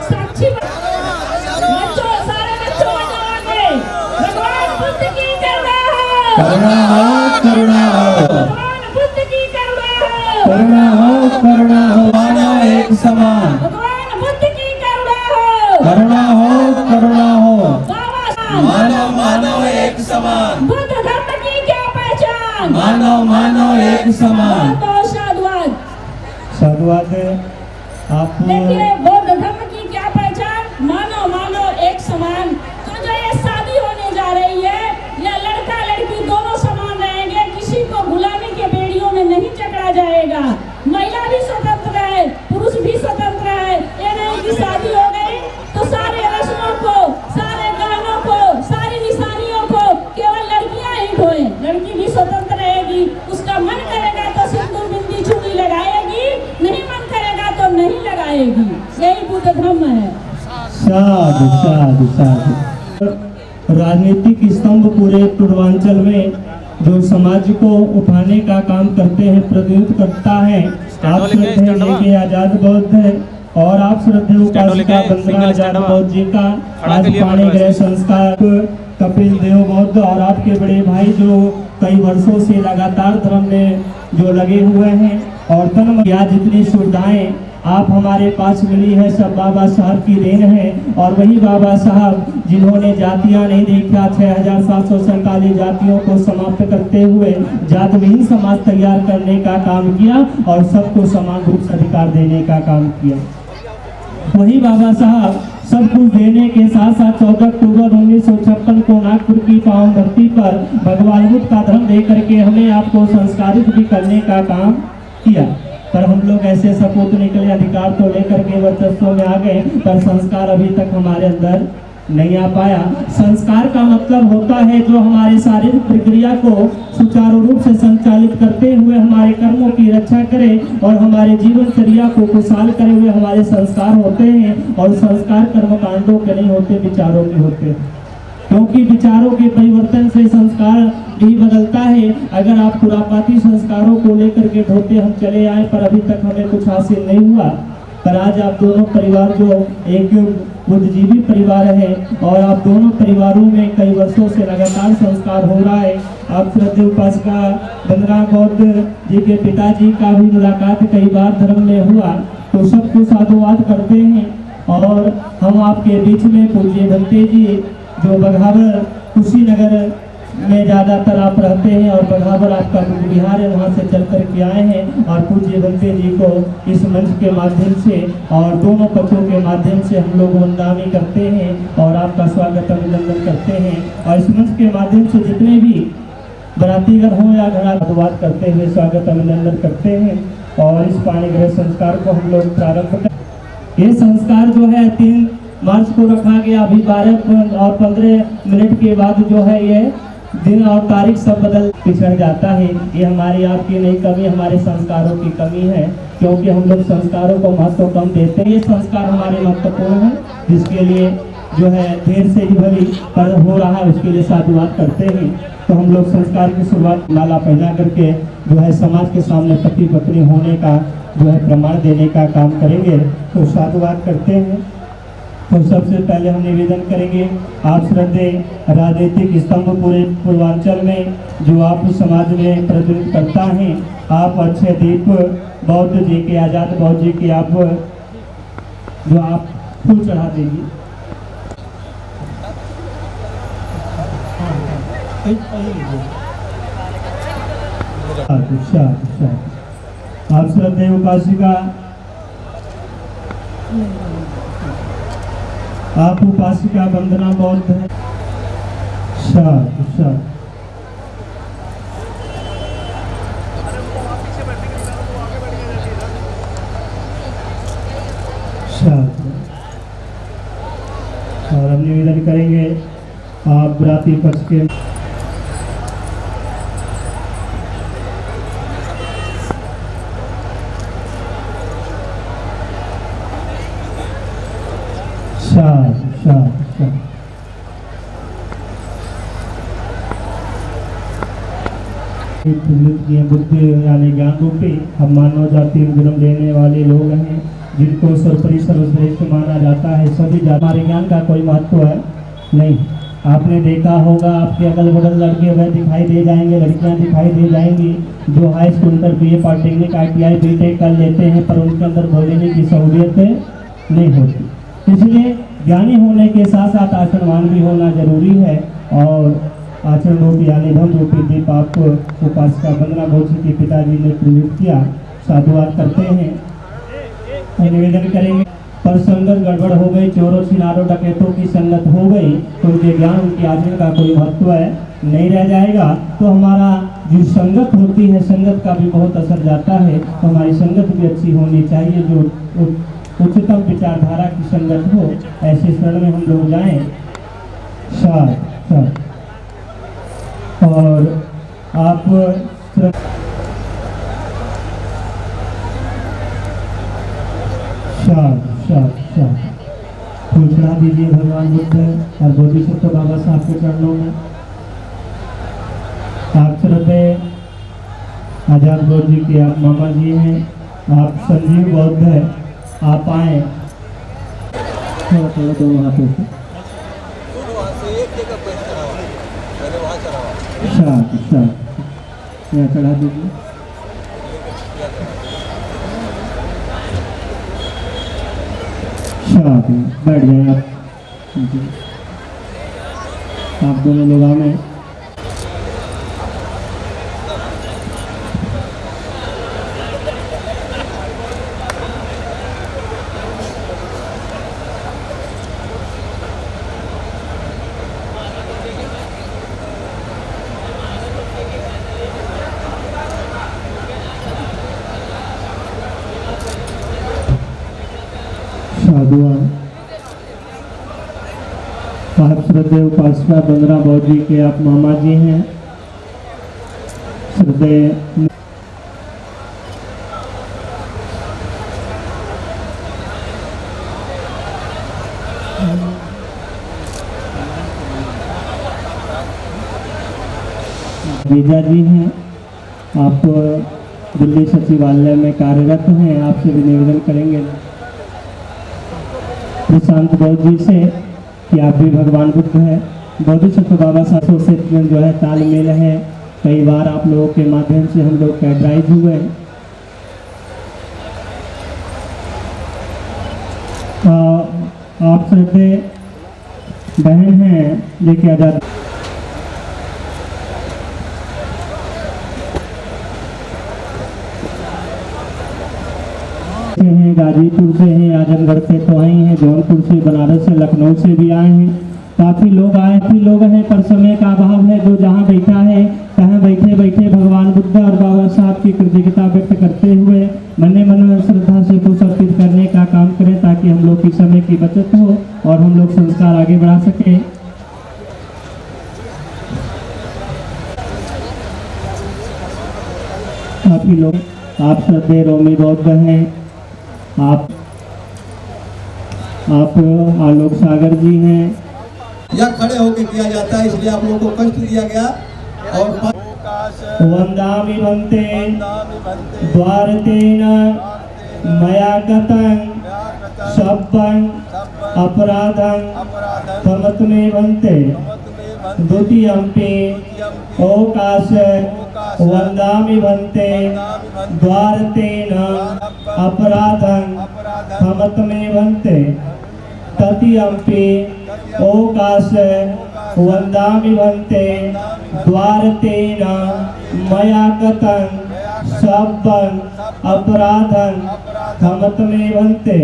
साक्षी बच्चों, सारे बच्चों आगे, भगवान बुद्ध की करुणा हो, करुणा हो, करुणा हो, भगवान बुद्ध की करुणा हो, करुणा हो, करुणा हो, मानव एक समान, भगवान बुद्ध की करुणा हो, करुणा हो, करुणा हो, बाबा साहब मानव मानव एक समान, बुद्ध धर्म की क्या पहचान, मानव मानव एक समान। बहुत साधुवाद। साधुवाद। आप देखिए बौद्ध धर्म की क्या पहचान, मानव मानव एक समान। तो जो ये शादी होने जा रही है, या लड़का लड़की दोनों समान रहेंगे, किसी को गुलामी के बेड़ियों में नहीं जकड़ा जाएगा। महिला भी स्वतंत्र है, पुरुष भी स्वतंत्र है। ये नहीं कि शादी हो गई तो सारे रस्मों को, सारे गानों को, सारी निशानियों को केवल लड़कियां ही ढोएं। लड़की भी स्वतंत्र रहेगी, उसका मन करेगा तो सिंदूर बिंदी चूड़ी लगाएगी, नहीं मन करेगा तो नहीं लगाएगी। यही बुद्ध धर्म है। साधु साधु साधु। राजनीतिक स्तंभ पूरे पूर्वांचल में जो समाज को उठाने का काम करते हैं, प्रतिनिधित्व करता है। आप श्रद्धेय के आजाद बौद्ध है और आप श्रद्धेय उपासिका वंदना आजाद बौद्ध जी का आज पाणी ग्रह संस्कार कपिल देव बौद्ध और आपके बड़े भाई जो कई वर्षों से लगातार धर्म में जो लगे हुए हैं और तन या जितनी सुविधाएं आप हमारे पास मिली है सब बाबा साहब की देन है। और वही बाबा साहब जिन्होंने जातियां नहीं देखा, 6747 जातियों को समाप्त करते हुए जातविहीन समाज तैयार करने का काम किया और सबको समान रूप से अधिकार देने का काम किया। वही बाबा साहब सब कुछ देने के साथ साथ 14 अक्टूबर 1956 को नागपुर की पावन धरती पर भगवान बुद्ध का धर्म दे करके हमें आपको संस्कारित भी करने का काम किया। पर हम लोग ऐसे सपूत निकले, अधिकार तो लेकर के वर्चस्व में आ गए, पर संस्कार अभी तक हमारे अंदर नहीं आ पाया। संस्कार का मतलब होता है जो हमारे शारीरिक प्रक्रिया को सुचारू रूप से संचालित करते हुए हमारे कर्मों की रक्षा करे और हमारे जीवनचर्या को खुशहाल करे हुए हमारे संस्कार होते हैं। और संस्कार कर्मकांडों के नहीं होते, विचारों के होते हैं, क्योंकि विचारों के परिवर्तन से संस्कार भी बदलता है। अगर आप खुरापाती संस्कारों को लेकर के ढोते हम चले आए पर अभी तक हमें कुछ हासिल नहीं हुआ, पर आज आप दोनों परिवार जो एक बुद्धिजीवी परिवार है और आप दोनों परिवारों में कई वर्षों से लगातार संस्कार हो रहा है। आप श्रद्धेय उपासिका वंदना बौद्ध जी के पिताजी का भी मुलाकात कई बार धर्म में हुआ, तो सबको साधुवाद करते हैं। और हम आपके बीच में पूज्य भंते जी जो बघावर कुशीनगर में ज़्यादातर आप रहते हैं और बघावर आपका बिहार है, वहाँ से चल कर के आए हैं और पूज्य भंते जी को इस मंच के माध्यम से और दोनों पक्षों के माध्यम से हम लोग वंदनामी करते हैं और आपका स्वागत अभिनंदन करते हैं। और इस मंच के माध्यम से जितने भी बरातीगर हों या घड़ा धन्यवाद करते हुए स्वागत अभिनंदन करते हैं। और इस पाणी ग्रह संस्कार को हम लोग प्रारंभ करें। ये संस्कार जो है 3 मार्च को रखा गया। अभी 12 और 15 मिनट के बाद जो है ये दिन और तारीख सब बदल पिछड़ जाता है। ये हमारी आपकी नहीं कमी, हमारे संस्कारों की कमी है, क्योंकि हम लोग संस्कारों को महत्व कम देते हैं। ये संस्कार हमारे महत्वपूर्ण है, जिसके लिए जो है देर से ही भली पर हो रहा है, उसके लिए साधुवाद करते हैं। तो हम लोग संस्कार की शुरुआत माला पहना करके जो है समाज के सामने पति पत्नी होने का जो है प्रमाण देने का काम करेंगे। तो साधुवाद करते हैं। तो सबसे पहले हम निवेदन करेंगे, आप श्रद्धेय राजनीतिक स्तंभ पूरे पूर्वांचल में जो आप समाज में प्रतिनिधित्व करता है, आप अच्छे दीप बौद्ध जी के, आजाद बौद्ध जी की आप जो आप फूल चढ़ा देंगे। आप श्रद्धेय उपासिका, आप उपासिका वंदना बौद्ध है। और हम निवेदन करेंगे आप बराती पक्ष के बुद्धि यानी ज्ञान रूपी हम मानव जाति में जन्म लेने वाले लोग हैं, जिनको सर्वोपरि सर्वश्रेष्ठ माना जाता है। सभी हमारे ज्ञान का कोई महत्व है नहीं। आपने देखा होगा आपके अगल बगल लड़के वह दिखाई दे जाएंगे, लड़कियां दिखाई दे जाएंगी जो हाई स्कूल पर BA पॉलिटेक्निक ITI BTech कर लेते हैं, पर उनके अंदर बोलने की सहूलियत नहीं होती। इसलिए ज्ञानी होने के साथ साथ आचरणवान भी होना जरूरी है। और आचरण रूपी यानी धम रूपी दीप आपको उपासिका वंदना भोजी के पिताजी ने प्रयुक्त किया, साधुवाद करते हैं और निवेदन करेंगे। पर संगत गड़बड़ हो गई, चोरों छिनारों डकैतों की संगत हो गई तो उनके ज्ञान उनके आचरण का कोई महत्व नहीं रह जाएगा। तो हमारा जो संगत होती है, संगत का भी बहुत असर जाता है। तो हमारी संगत भी अच्छी होनी चाहिए, जो उच्चतम विचारधारा की संगत हो। ऐसे शरण में हम लोग जाएं। साथ और आप फूल चढ़ा दीजिए भगवान बुद्ध और बोधिसत्व बाबा साहब के चरणों में। आप श्रद्धेय आजाद बौद्ध जी के आप मामा जी हैं, आप संजीव बौद्ध है, आप आए थोड़ा थोड़ा दोनों हाथों से। यहाँ चढ़ा दीजिए। बैठ जाए आप दोनों लोग आए। आप श्रद्धेय उपासिका वंदना बौद्ध जी के आप मामा जी हैं। श्रद्धेय वीजा जी हैं, आप दिल्ली सचिवालय में कार्यरत हैं। आपसे भी निवेदन करेंगे प्रशांत बौद्ध जी से कि आप भी भगवान बुद्ध है। बोधिसत्व बाबा साहब से जो है तालमेल है। कई बार आप लोगों के माध्यम से हम लोग कैडराइज हुए। आप श्रद्धेय बहन हैं लेके आजाद हैं, गाजीपुर से हैं, आजमगढ़ से तो आए हैं, जौनपुर से, बनारस से, लखनऊ से भी आए हैं। काफ़ी लोग आए भी लोग हैं, पर समय का अभाव है। जो जहाँ बैठा है तहाँ बैठे बैठे भगवान बुद्ध और बाबा साहब की कृतज्ञता व्यक्त करते हुए मन में श्रद्धा से कुछ अर्पित करने का काम करें, ताकि हम लोग की समय की बचत हो और हम लोग संस्कार आगे बढ़ा सकें। काफ़ी लोग आप श्रद्धेय रोमी बौद्ध हैं, आप आलोक सागर जी हैं। या खड़े होकर किया जाता है, इसलिए आप लोगों को कष्ट दिया गया। और वंदामि भन्ते द्वारतेन मया गतं सब्बं अपराधं तमत्मे भन्ते द्वितीयंपि ओकाश वंदामि भन्ते द्वारतेन अपराधं तमत्मे भन्ते तृतीयंपि ओकाश वंदामि भन्ते द्वारतेन मया गतं सब्बं अपराधं तमत्मे भन्ते।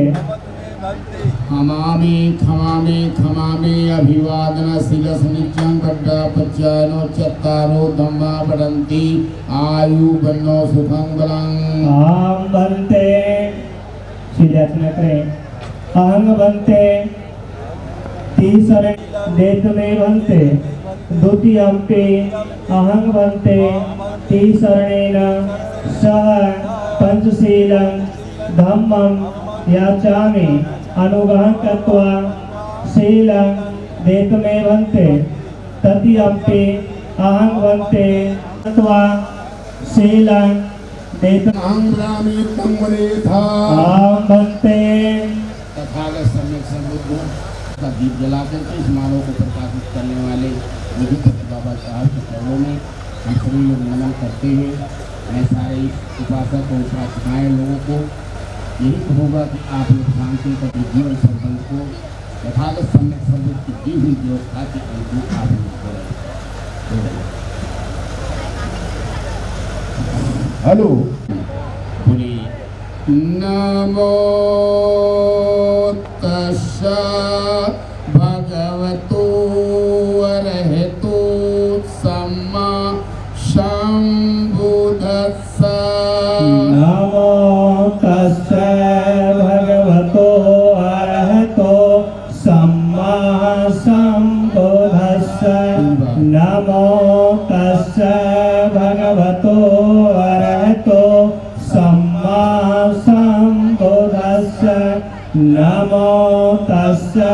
खमामि खमामि खमामि अभिवादनशीलस् नित्यं पट्टापच्यानो चत्तारो धम्मा पठन्ति आयु बन्नो सुखं बलं। आम बनते शिलाचना करें। अहं बनते तीसरे देतमे बनते द्वितीयंपि अहं बनते तीसरणेन सह पंचशीलं धम्मं याचामि अनुग्रहं कृत्वा शीलं देतमे बनते तृतीयंपि अहं बनते कृत्वा शीलं देतमे अहं ब्राह्मी तंवलेथा आम बनते तथागत सम्यक समृद्धों का दीप जला करके इस मानव को प्रकाशित करने वाले मुझे बाबा साहब के चरणों में हम सभी लोग नमन करते हुए मैं सारे उपासक और उपासिकाएँ लोगों को यही कहूँगा कि आप लोग शांति का जीवन संबंध को यथागत सम्यक समृद्ध की दी हुई व्यवस्था के अनुकूल आप लोग करें। हेलो बोलिए नमो तस्सा भगवतो अरहतो सम्मा संबुद्धस्सा नमो तस्सा भगवतो अरहतो सम्मा संबुद्धस्सा नमो तस्सा भगवतो अरहतो सम्मा संबुद्धस्सा नमो तस्सा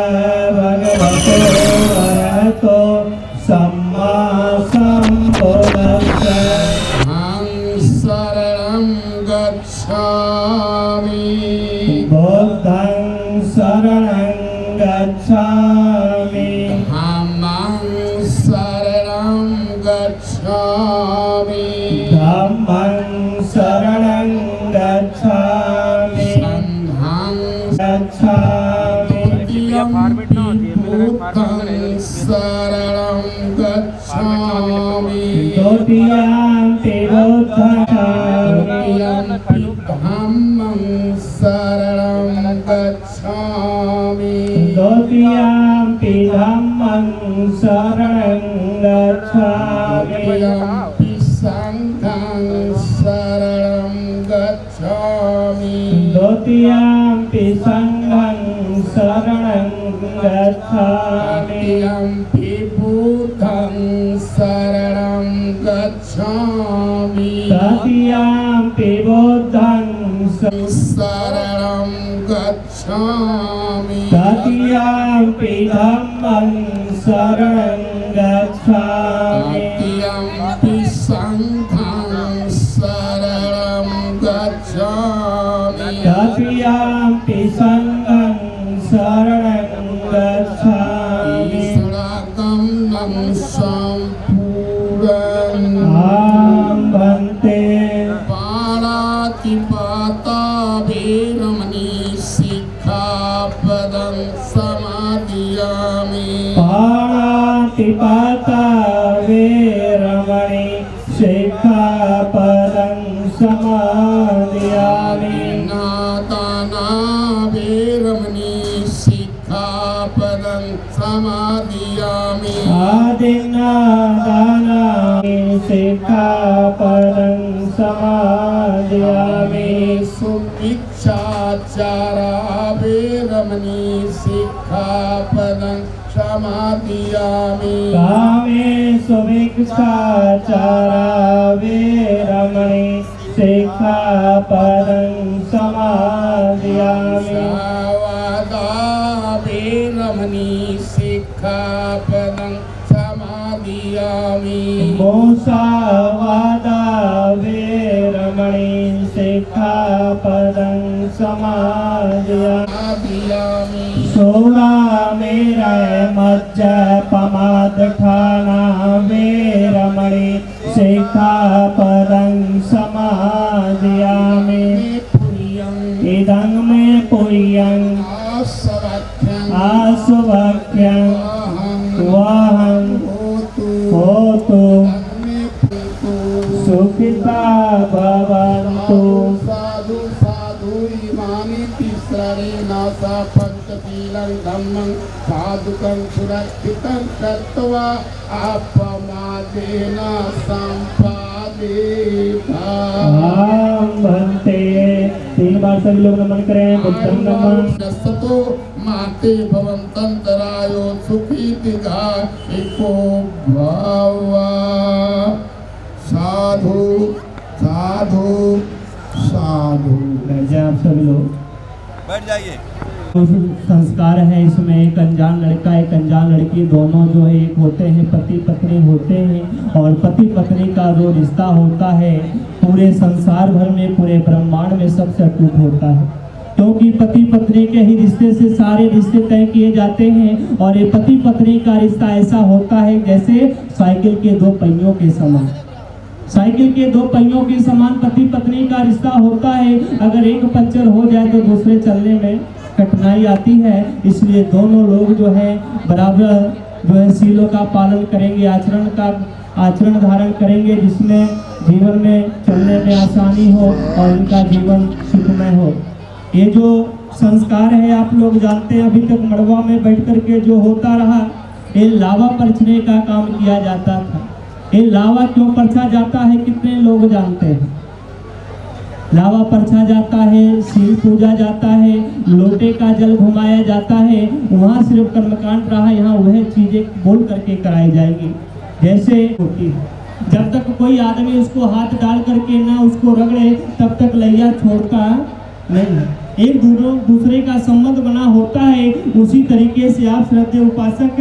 भगवतो अरहतो सम्मा संबुद्धस्सा अहं शरणं गच्छामि बुद्धं शरणं गच्छामि धम्मं शरणं गच्छामि धम्मं शरणं गच्छामि संघं गच्छामि बुद्धं शरणं गच्छामि द्वितीयंपि बुद्धं द्वितीयंपि धम्मं शरणं गच्छामि द्वितीयंपि धम्मं शरणं गच्छामि द्वितीयंपि संघं शरणं गच्छामि द्वितीयंपि संघं शरणं गच्छामि तृतीयंपि बुद्धं शरणं गच्छामि तृतीयंपि बुद्धं शरणं गच्छामि तृतीयंपि धम्मं शरणं गच्छामि तृतीयंपि संघं शरणं गच्छामि तृतीयंपि संघं शरणं गच्छामि शरणं सम्पूर्णम् आं भन्ते पाणातिपाता वीरमणि सिक्खापदं समादियामि पाणातिपाता वेरमणि सिक्खापदं समादियामि नादाना वीरमणि सिक्खापदं समादियामि आदिनादाना सिक्खापदं समादियामि सुमिच्छाचारा वीरमणि सिक्खापदं समादियामि कामेषु मिच्छाचारा वेरमणि सिक्खापदं समादियामि सावधा वीरमणि सिक्खापदं समादियामि मुसावादा वेरमणि सिक्खापदं समादियामि सोरामेरय मज्जपमादठाना वेरमणि सिक्खापदं समादियामि इदं मे पुर्यं आसुभक्त्यं वहं होतु सुखिता भवन्तु साधु साधु इमानि तिस्रणे नासा पंचशीलं धम्मं साधुकं सुरक्षितं कृत्वा अपमादेन संपादिता। आं भन्ते 3 बार सभी लोग नमन करें बुद्धं नमः नस्ततो माते भवन्तन्तरायो सुखी दिघा एको भवा साधु साधु साधु। बैठ जाए आप सभी लोग बैठ जाइए। संस्कार है इसमें एक अनजान लड़का एक अनजान लड़की दोनों जो है एक होते हैं पति पत्नी होते हैं और पति पत्नी का जो रिश्ता होता है पूरे संसार भर में पूरे ब्रह्मांड में सबसे अटूट होता है। क्योंकि पति पत्नी के ही रिश्ते से सारे रिश्ते तय किए जाते हैं। और ये पति पत्नी का रिश्ता ऐसा होता है जैसे साइकिल के दो पहियों के समान। साइकिल के दो पहियों के समान पति पत्नी का रिश्ता होता है। अगर एक पंचर हो जाए तो दूसरे चलने में कठिनाई आती है। इसलिए दोनों लोग जो है बराबर जो है सीलों का पालन करेंगे, आचरण धारण करेंगे, जिसमें जीवन में चलने में आसानी हो और इनका जीवन सुखमय हो। ये जो संस्कार है आप लोग जानते हैं, अभी तक मड़वा में बैठ कर के जो होता रहा, ये लावा परछने का काम किया जाता था। ये लावा क्यों परछा जाता है कितने लोग जानते हैं? लावा परछा जाता है, सील पूजा जाता है, लोटे का जल घुमाया जाता है। वहाँ सिर्फ कर्मकांड रहा, यहाँ वह चीजें बोल करके कराई जाएगी जैसे होती है। जब तक कोई आदमी उसको हाथ डाल करके ना उसको रगड़े तब तक लैया छोड़ता नहीं है। एक दूसरे का संबंध बना होता है। उसी तरीके से आप श्रद्धेय उपासक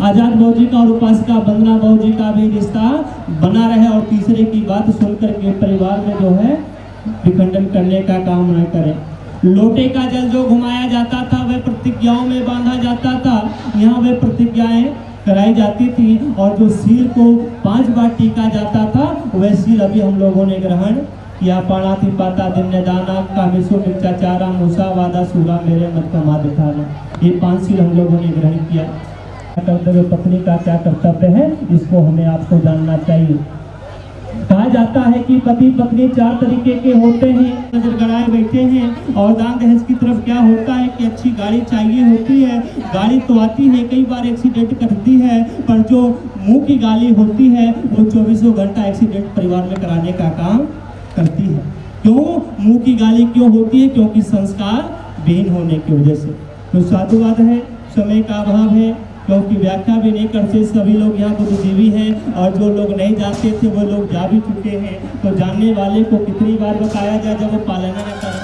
आजाद बाबू जी का और उपासिका वंदना बाबू जी का भी रिश्ता बना रहे और तीसरे की बात सुनकर के परिवार में जो है विखंडन करने का काम न करें। लोटे का जल जो घुमाया जाता था वह प्रतिज्ञाओं में बांधा जाता था। यहाँ वह प्रतिज्ञाएं कराई जाती थी और जो सील को 5 बार टीका जाता था वह सील अभी हम लोगों ने ग्रहण किया। पाणाति पाता दिन्य दाना कामेशो मिथ्याचारा मूसा वादा सूरा मेरे मत कमा दिखाना। ये 5 सील हम लोगों ने ग्रहण किया। कर्तव्य पत्नी का क्या कर्तव्य है इसको हमें आपको जानना चाहिए। कहा जाता है कि पति पत्नी 4 तरीके के होते हैं। नजर गड़ाए बैठे हैं और दान दहेज की तरफ क्या होता है कि अच्छी गाड़ी चाहिए होती है। गाड़ी तो आती है, कई बार एक्सीडेंट करती है, पर जो मुंह की गाली होती है वो 24 घंटा एक्सीडेंट परिवार में कराने का काम करती है। क्यों मुंह की गाली क्यों होती है? क्योंकि संस्कार विहीन होने की वजह से। तो साधुवाद है, समय का अभाव है, क्योंकि व्याख्या भी नहीं करते। सभी लोग यहाँ बुद्धिजीवी हैं और जो लोग नहीं जानते थे वो लोग जा भी चुके हैं। तो जानने वाले को कितनी बार बताया जाए जब वो पालन न करें।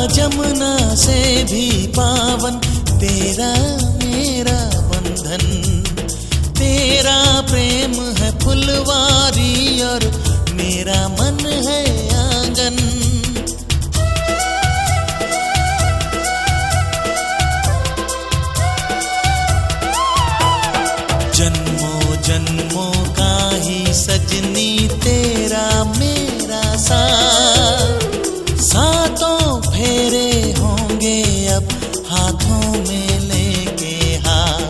जमुना से भी पावन तेरा मेरा बंधन, तेरा प्रेम है फुलवारी और मेरा मन है आंगन। हाथों में लेके हाथ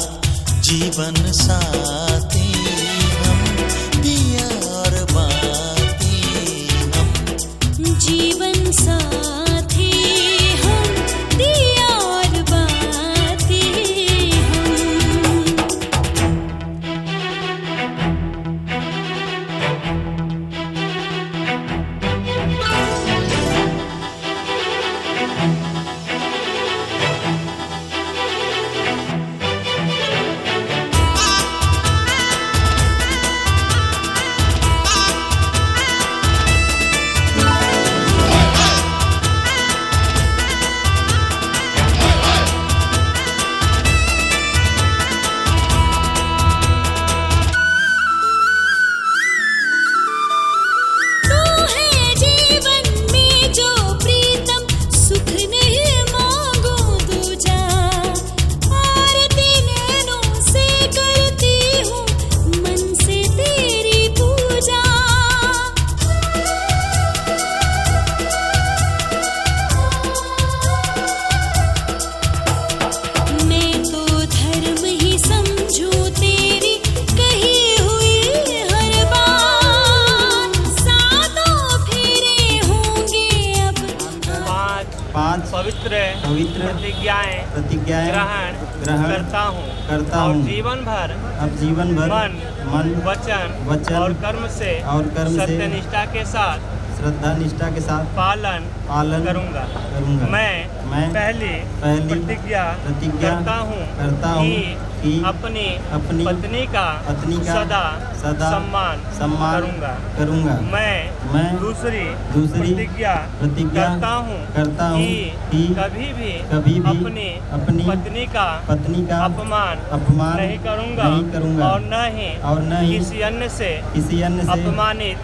जीवन साथी हम, दिया और बाती हम, जीवन साथी हम, दिया और बाती हम। पवित्र प्रतिज्ञाएं ग्रहण करता हूँ जीवन भर मन वचन और कर्म से सत्यनिष्ठा के साथ श्रद्धा निष्ठा के साथ पालन करूंगा। मैं पहली प्रतिज्ञा करता हूँ कि अपनी पत्नी का सदा सम्मान करूंगा। मैं दूसरी प्रतिज्ञा करता हूँ कि कभी भी अपनी पत्नी का अपमान नहीं करूंगा और न ही किसी अन्य से अपमानित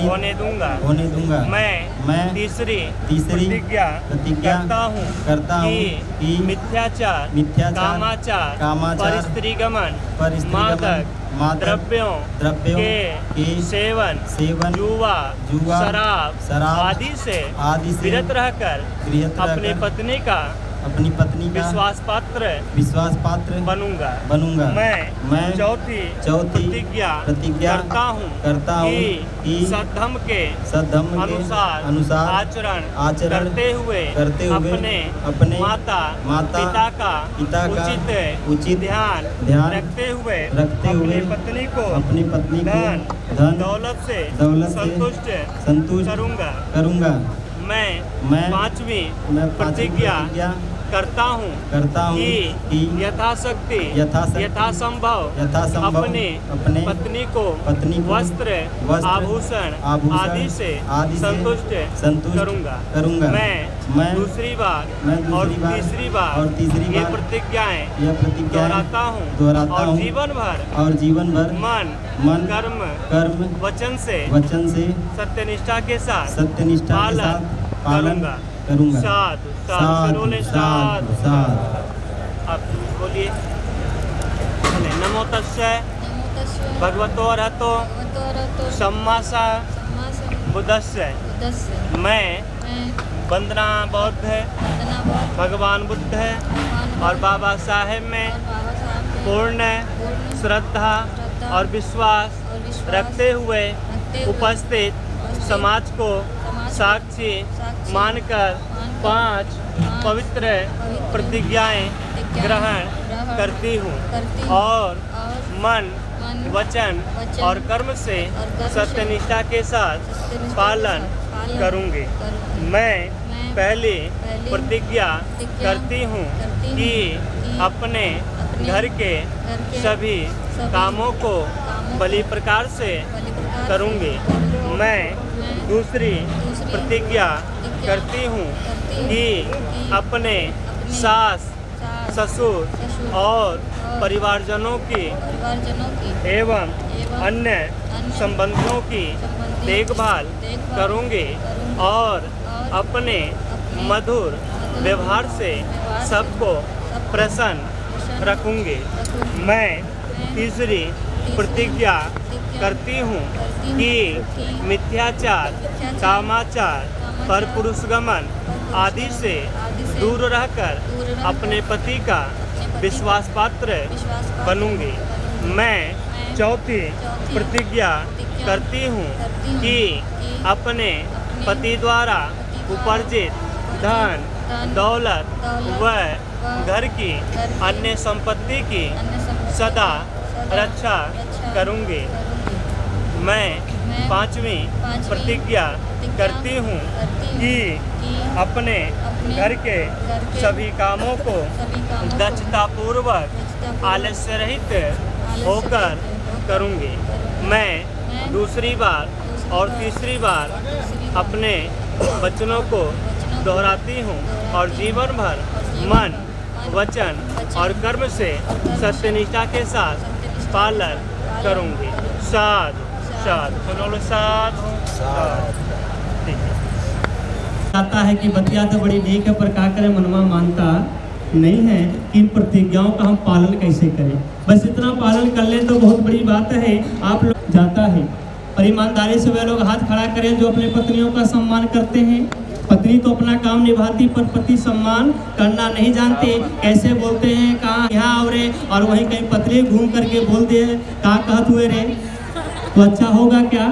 होने दूंगा। मैं तीसरी प्रतिज्ञा करता हूँ कि मिथ्याचार कामाचार परिस्त्रीगमन मादक द्रव्यों के सेवन जुआ शराब आदि से विरत रहकर अपनी पत्नी का विश्वास पात्र बनूंगा। मैं चौथी प्रतिज्ञा करता हूँ कि सद्धम के अनुसार आचरण करते हुए अपने माता पिता का उचित ध्यान रखते हुए अपनी पत्नी को धन दौलत से संतुष्ट करूंगा। मैं पांचवी प्रतिज्ञा करता हूँ कि यथाशक्ति यथासंभव अपने पत्नी को वस्त्र आभूषण आदि से संतुष्ट करूंगा। मैं दूसरी बार और तीसरी बार ये प्रतिज्ञाएं दोहराता हूँ और जीवन भर मन कर्म वचन से सत्यनिष्ठा के साथ पालन करूंगा। साधु अब बोलिए। नमो तस्सै भगवतो अरहतो सम्मा बुद्धस्सै। मैं वंदना बौद्ध है, भगवान बुद्ध है और बाबा साहेब में पूर्ण श्रद्धा और विश्वास रखते हुए उपस्थित समाज को साक्षी मानकर 5 पवित्र प्रतिज्ञाएं ग्रहण करती हूँ और मन वचन और कर्म से सत्यनिष्ठा के साथ पालन करूँगी। मैं पहली प्रतिज्ञा करती हूँ कि अपने घर के सभी कामों को भली प्रकार से करूँगी। मैं दूसरी प्रतिज्ञा करती हूँ कि अपने सास ससुर और परिवारजनों की एवं अन्य संबंधियों की देखभाल करूँगी और अपने मधुर व्यवहार से सबको प्रसन्न रखूँगी। मैं तीसरी प्रतिज्ञा करती हूँ कि मिथ्याचार कामाचार परपुरुषगमन आदि से दूर रहकर अपने पति का विश्वास पात्र बनूंगी। मैं चौथी प्रतिज्ञा करती हूँ कि अपने पति द्वारा उपार्जित धन दौलत व घर की अन्य संपत्ति की सदा रक्षा करूंगी। मैं पांचवी प्रतिज्ञा करती हूँ कि अपने घर के सभी कामों को दक्षतापूर्वक आलस्य रहित होकर करूँगी। मैं दूसरी बार और तीसरी बार अपने वचनों को दोहराती हूँ और जीवन भर मन वचन और कर्म से सत्यनिष्ठा के साथ पालन करूँगी। साधु साधु, सुनो लो साधु साधु। ठीक है। आता है कि बतिया तो बड़ी नेक है पर का करे मनवा मानता नहीं है कि इन प्रतिज्ञाओं का हम पालन कैसे करें। बस इतना पालन कर लें तो बहुत बड़ी बात है। आप लोग जाता है और ईमानदारी से वे लोग हाथ खड़ा करें जो अपने पत्नियों का सम्मान करते हैं। पत्नी तो अपना काम निभाती पर पति सम्मान करना नहीं जानते। कैसे बोलते हैं कहाँ यहाँ आवरे और वहीं कहीं पत्नी घूम करके बोल दे कहाँ कहत हुए रे, तो अच्छा होगा क्या?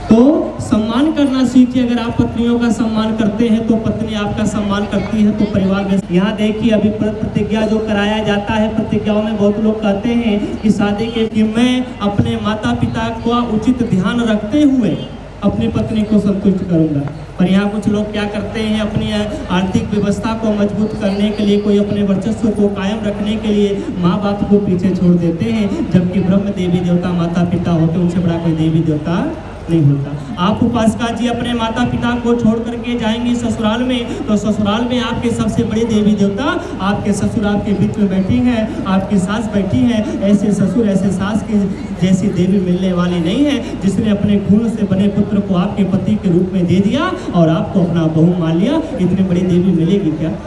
तो सम्मान करना सीखिए। अगर आप पत्नियों का सम्मान करते हैं तो पत्नी आपका सम्मान करती है तो परिवार में। यहाँ देखिए अभी प्रतिज्ञा जो कराया जाता है, प्रतिज्ञाओं में बहुत लोग कहते हैं कि शादी के कि मैं अपने माता पिता का उचित ध्यान रखते हुए अपनी पत्नी को संतुष्ट करूंगा। पर यहाँ कुछ लोग क्या करते हैं, अपनी आर्थिक व्यवस्था को मजबूत करने के लिए, कोई अपने वर्चस्व को कायम रखने के लिए माँ बाप को पीछे छोड़ देते हैं, जबकि ब्रह्म देवी देवता माता पिता होते, उनसे बड़ा कोई देवी देवता नहीं होता। आप उपासका जी अपने माता पिता को छोड़ करके जाएंगे ससुराल में, तो ससुराल में आपके सबसे बड़े देवी देवता आपके ससुर आपके बीच में बैठी हैं, आपकी सास बैठी है। ऐसे ससुर ऐसे सास की जैसी देवी मिलने वाली नहीं है, जिसने अपने खून से बने पुत्र को आपके पति के रूप में दे दिया और आपको अपना बहू मान लिया। इतनी बड़ी देवी मिलेगी क्या?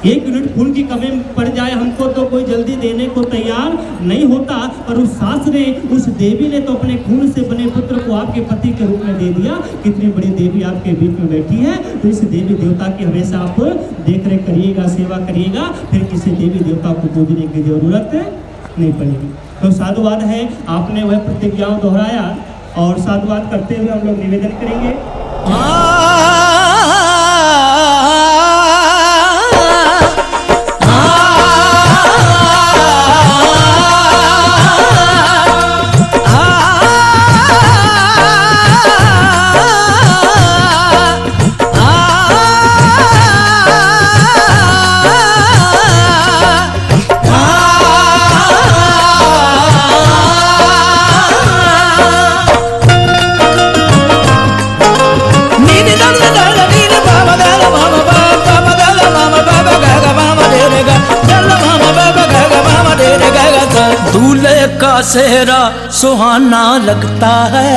एक यूनिट खून की कमी पड़ जाए हमको तो कोई जल्दी देने को तैयार नहीं होता, पर उस सास ने, उस देवी ने तो अपने खून से बने पुत्र को आपके पति के रूप में दे दिया। कितनी बड़ी देवी आपके बीच में बैठी है। तो इस देवी देवता की हमेशा आप देख रेख करिएगा, सेवा करिएगा, फिर किसी देवी देवता को पूजने की जरूरत नहीं पड़ेगी। तो साधुवाद है, आपने वह प्रतिज्ञाओं दोहराया और साधुवाद करते हुए हम लोग निवेदन करेंगे। दूल्हे का सेहरा सुहाना लगता है,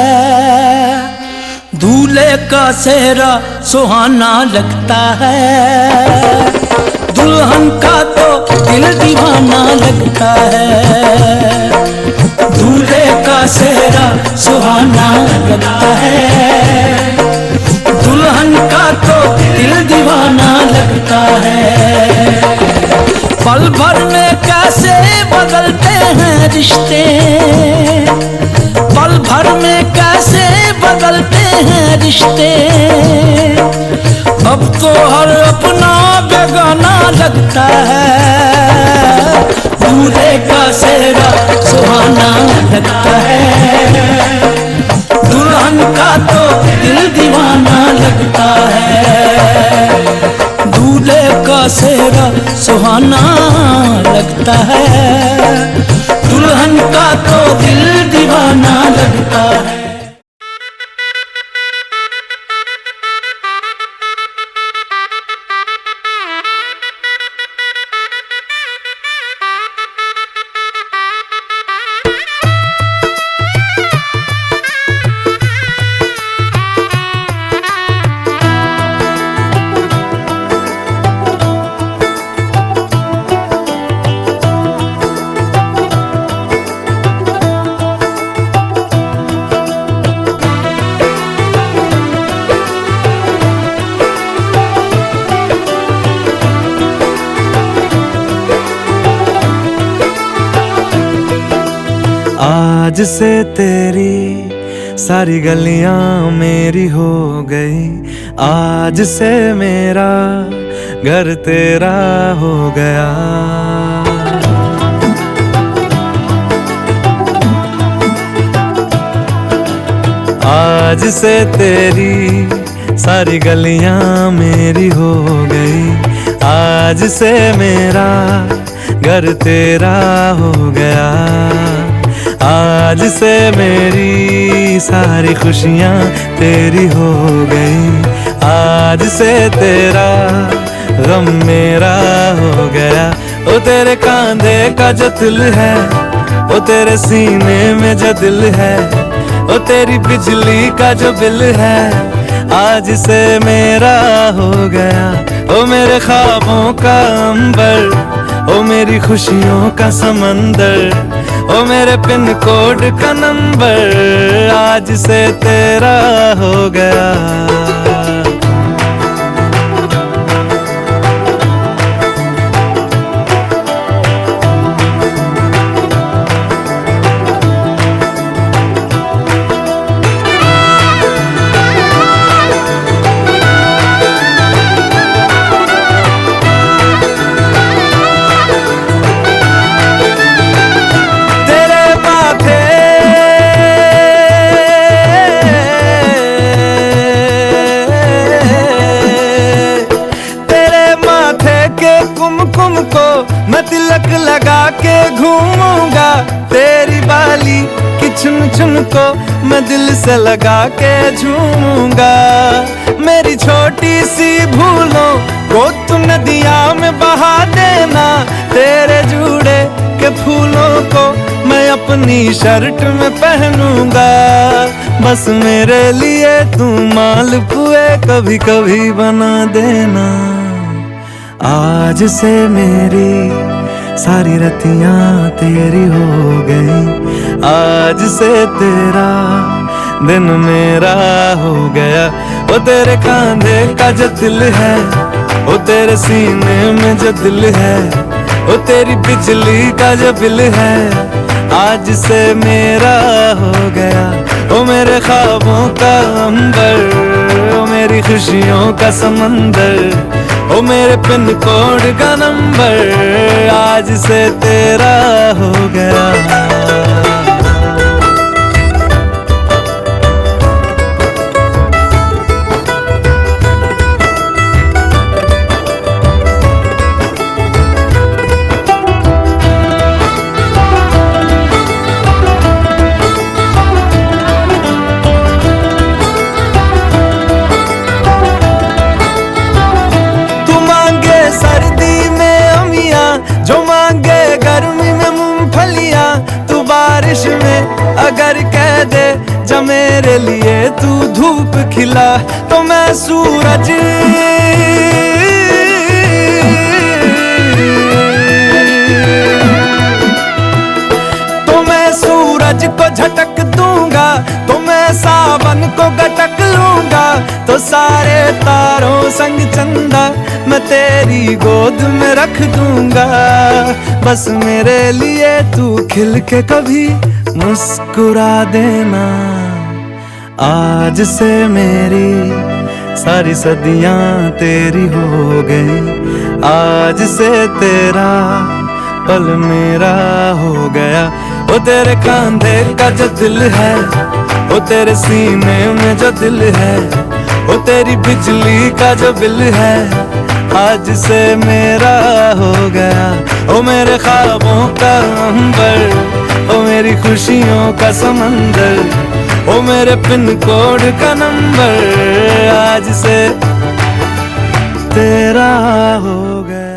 दूल्हे का सेहरा सुहाना लगता है, दुल्हन का तो दिल दीवाना लगता है। दूल्हे का सेहरा सुहाना लगता है, दुल्हन का तो दिल दीवाना लगता है। पल भर में कैसे बदलते हैं रिश्ते, पल भर में कैसे बदलते हैं रिश्ते। अब तो हर अपना बेगाना लगता है। दूल्हे का सेहरा सुहाना लगता है, दुल्हन का तो दिल दीवाना लगता है। दूल्हे का सेहरा सुहाना लगता है, दुल्हन का तो दिल दीवाना लगता है। आज से तेरी सारी गलियां मेरी हो गई, आज से मेरा घर तेरा हो गया। आज से तेरी सारी गलियां मेरी हो गई, आज से मेरा घर तेरा हो गया। आज से मेरी सारी खुशियां तेरी हो गई, आज से तेरा गम मेरा हो गया। ओ तेरे कांधे का जो दिल है, ओ तेरे सीने में जो दिल है, ओ तेरी बिजली का जो बिल है, आज से मेरा हो गया। ओ मेरे ख्वाबों का अंबर, ओ मेरी खुशियों का समंदर, ओ मेरे पिन कोड का नंबर, आज से तेरा हो गया। मैं तिलक लगा के घूमूंगा, तेरी बाली की चुन चुन को मैं दिल से लगा के झूमूंगा। मेरी छोटी सी भूलों को तू नदिया में बहा देना, तेरे जूड़े के फूलों को मैं अपनी शर्ट में पहनूंगा। बस मेरे लिए तू मालपुए कभी कभी बना देना। आज से मेरी सारी रतियां तेरी हो गई, आज से तेरा दिन मेरा हो गया। ओ तेरे कांधे का जो दिल है, ओ तेरे सीने में जो दिल है, ओ तेरी बिजली का जो बिल है, आज से मेरा हो गया। ओ मेरे ख्वाबों का अंबर, ओ मेरी खुशियों का समंदर, ओ मेरे पिन कोड का नंबर, आज से तेरा हो गया। सर्दी में अमियां जो मांगे गर्मी में मूंगफलियां, तू बारिश में अगर कह दे जब मेरे लिए तू धूप खिला, तो मैं सूरज को झटक दूंगा, तो मैं सावन को गटक लूंगा। तो सारे तारों संग चंदा मैं तेरी गोद में रख दूंगा। बस मेरे लिए तू खिल के कभी मुस्कुरा देना। आज से मेरी सारी सदियां तेरी हो गई, आज से तेरा पल मेरा हो गया। ओ तेरे कांधे का जो दिल है, ओ तेरे सीने में जो दिल है, ओ तेरी बिजली का जो बिल है, आज से मेरा हो गया। ओ मेरे ख्वाबों का अंबर, ओ मेरी खुशियों का समंदर, ओ मेरे पिन कोड का नंबर, आज से तेरा हो गया।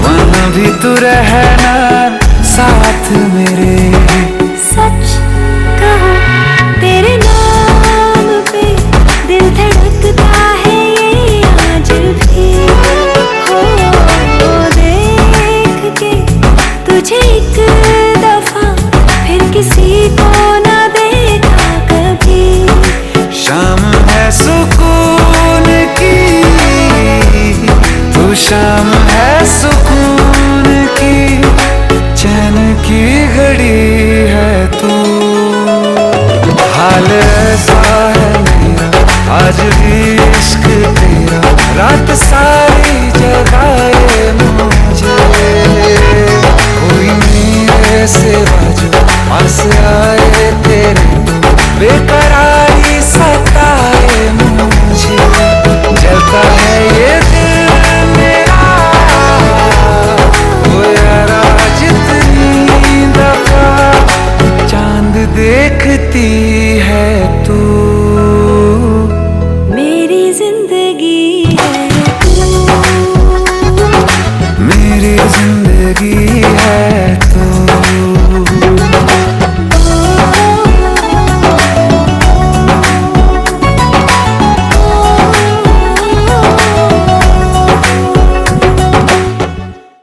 वहाँ भी तू रहना साथ मेरे। सच कहो तेरे नाम पे दिल धड़कता है ये आज भी। हो देख के तुझे एक दफा फिर किसी को ना देखा कभी। शाम है सुकून की, तू शाम है सुकून की, चैन की घड़ी है तू। हाल ऐसा है मेरा आज भी इश्क तेरा, रात सारी